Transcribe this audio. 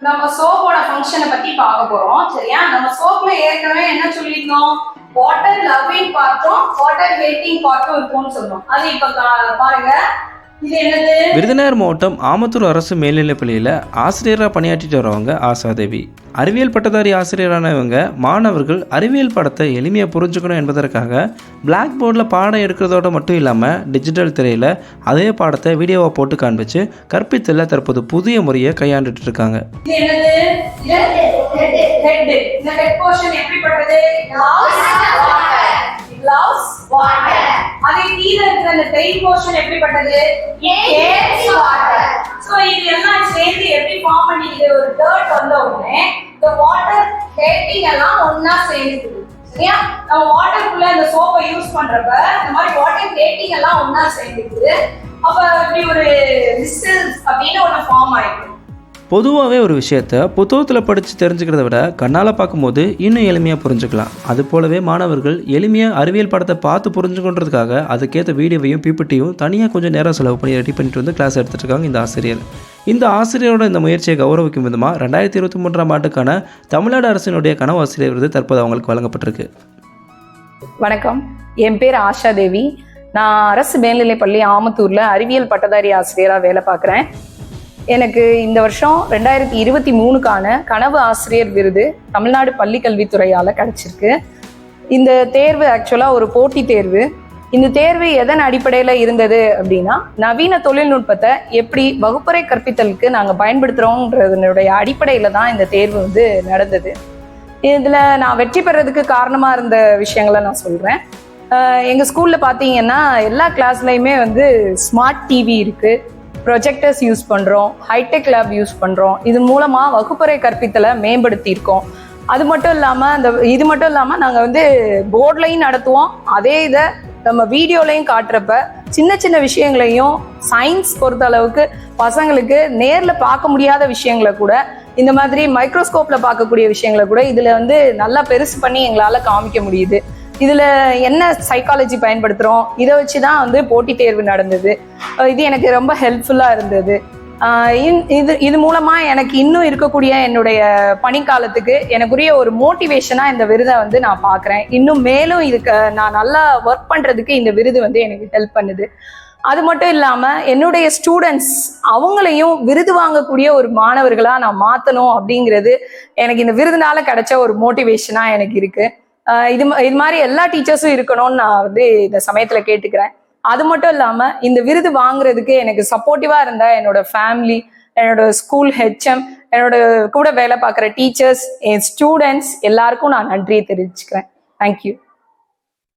நம்ம சோப்போட ஃபங்க்ஷனை பத்தி பார்க்க போறோம். சரியா? நம்ம சோப்ல ஏற்கனவே என்ன சொல்லியிருந்தோம்? வாட்டர் லவ்விங் பார்ட்டும் வாட்டர் ஹேட்டிங் பார்ட்டும் இருக்கும்னு சொன்னோம். அது இப்ப பாருங்க. விருதுநகர் மாவட்டம் ஆமத்தூர் அரசு மேல்நிலைப்பள்ளியில் ஆசிரியராக பணியாற்றிட்டு வரவங்க ஆசாதேவி. அறிவியல் பட்டதாரி ஆசிரியரான இவங்க மாணவர்கள் அறிவியல் பாடத்தை எளிமையாக புரிஞ்சுக்கணும் என்பதற்காக பிளாக் போர்டில் பாடம் எடுக்கிறதோட மட்டும் இல்லாமல் டிஜிட்டல் திரையில் அதே பாடத்தை வீடியோவாக போட்டு காண்பிச்சு கற்பித்தல தற்போது புதிய முறையை கையாண்டுட்டு இருக்காங்க. அதே கீழ இருக்கிற அந்த ட்ரெயின் போர்ஷன் எப்படிப்பட்டது? சோ இது எல்லாம் சேர்ந்து எப்படி ஃபார்ம் பண்ணிக்குது? ஒரு டர்ட் வந்த உடனே இந்த வாட்டர் ஹேட்டிங் எல்லாம் ஒண்ணா சேர்ந்துக்குது. சரியா? நம்ம வாட்டருக்குள்ள இந்த சோப்பை யூஸ் பண்றப்ப இந்த மாதிரி வாட்டர் ஹேட்டிங் எல்லாம் ஒண்ணா சேர்ந்துக்குது. அப்ப இப்படி ஒரு டிஸ்டன்ஸ் அப்படின்னு ஒண்ணு ஃபார்ம் ஆயிடுது. பொதுவாகவே ஒரு விஷயத்த புத்தகத்தில் படித்து தெரிஞ்சுக்கிறத விட கண்ணால் பார்க்கும்போது இன்னும் எளிமையாக புரிஞ்சுக்கலாம். அது போலவே மாணவர்கள் எளிமையாக அறிவியல் பாடத்தை பார்த்து புரிஞ்சுக்கொண்டதுக்காக அதுக்கேற்ற வீடியோவையும் பிபிடியும் தனியாக கொஞ்சம் நேரம் செலவு பண்ணி ரெடி பண்ணிட்டு வந்து கிளாஸ் எடுத்துகிட்டு இருக்காங்க இந்த ஆசிரியர். இந்த ஆசிரியரோட இந்த முயற்சியை கௌரவிக்கும் விதமாக 2023ஆம் ஆண்டுக்கான தமிழ்நாடு அரசினுடைய கனவு ஆசிரியர் விருது தற்போது அவங்களுக்கு வழங்கப்பட்டிருக்கு. வணக்கம், என் பேர் ஆஷா தேவி. நான் அரசு மேல்நிலைப்பள்ளி ஆமத்தூரில் அறிவியல் பட்டதாரி ஆசிரியராக வேலை பார்க்குறேன். எனக்கு இந்த வருஷம் 2023க்கான கனவு ஆசிரியர் விருது தமிழ்நாடு பள்ளி கல்வித்துறையால் கிடச்சிருக்கு. இந்த தேர்வு ஆக்சுவலாக ஒரு போட்டி தேர்வு. இந்த தேர்வு எதன் அடிப்படையில் இருந்தது அப்படின்னா, நவீன தொழில்நுட்பத்தை எப்படி வகுப்பறை கற்பித்தலுக்கு நாங்கள் பயன்படுத்துகிறோன்றதனுடைய அடிப்படையில் தான் இந்த தேர்வு நடந்தது. இதில் நான் வெற்றி பெறதுக்கு காரணமாக இருந்த விஷயங்களை நான் சொல்கிறேன். எங்கள் ஸ்கூலில் பார்த்தீங்கன்னா எல்லா கிளாஸ்லையுமே ஸ்மார்ட் டிவி இருக்குது, ப்ரொஜெக்டர்ஸ் யூஸ் பண்ணுறோம், ஹைடெக் லேப் யூஸ் பண்ணுறோம். இது மூலமாக வகுப்பறை கற்பித்தலை மேம்படுத்தியிருக்கோம். இது மட்டும் இல்லாமல் நாங்கள் போர்ட்லையும் நடத்துவோம். அதே இதை நம்ம வீடியோலையும் காட்டுறப்ப சின்ன சின்ன விஷயங்களையும் சயின்ஸ் பொறுத்த அளவுக்கு பசங்களுக்கு நேரில் பார்க்க முடியாத விஷயங்களை கூட இந்த மாதிரி மைக்ரோஸ்கோப்பில் பார்க்கக்கூடிய விஷயங்களை கூட இதில் நல்லா பெருசு பண்ணி எங்களால் காமிக்க முடியுது. இதில் என்ன சைக்காலஜி பயன்படுத்துகிறோம், இதை வச்சு தான் போட்டி தேர்வு நடந்தது. இது எனக்கு ரொம்ப ஹெல்ப்ஃபுல்லாக இருந்தது. இது மூலமாக எனக்கு இன்னும் இருக்கக்கூடிய என்னுடைய பணிக்காலத்துக்கு எனக்குரிய ஒரு மோட்டிவேஷனாக இந்த விருதை நான் பார்க்குறேன். இன்னும் மேலும் இதுக்கு நான் நல்லா ஒர்க் பண்ணுறதுக்கு இந்த விருது எனக்கு ஹெல்ப் பண்ணுது. அது மட்டும் இல்லாமல் என்னுடைய ஸ்டூடெண்ட்ஸ் அவங்களையும் விருது வாங்கக்கூடிய ஒரு மாணவர்களாக நான் மாற்றணும் அப்படிங்கிறது எனக்கு இந்த விருதுனால கிடைச்ச ஒரு மோட்டிவேஷனாக எனக்கு இருக்குது. இது மாதிரி எல்லா டீச்சர்ஸும் இருக்கணும்னு நான் இந்த சமயத்தில் கேட்டுக்கிறேன். அது மட்டும் இல்லாமல் இந்த விருது வாங்குறதுக்கு எனக்கு சப்போர்ட்டிவாக இருந்த என்னோட ஃபேமிலி, என்னோட ஸ்கூல் ஹெச்எம், என்னோட கூட வேலை பார்க்குற டீச்சர்ஸ், என் ஸ்டூடெண்ட்ஸ் எல்லாருக்கும் நான் நன்றியை தெரிவிச்சுக்கிறேன். தேங்க்யூ.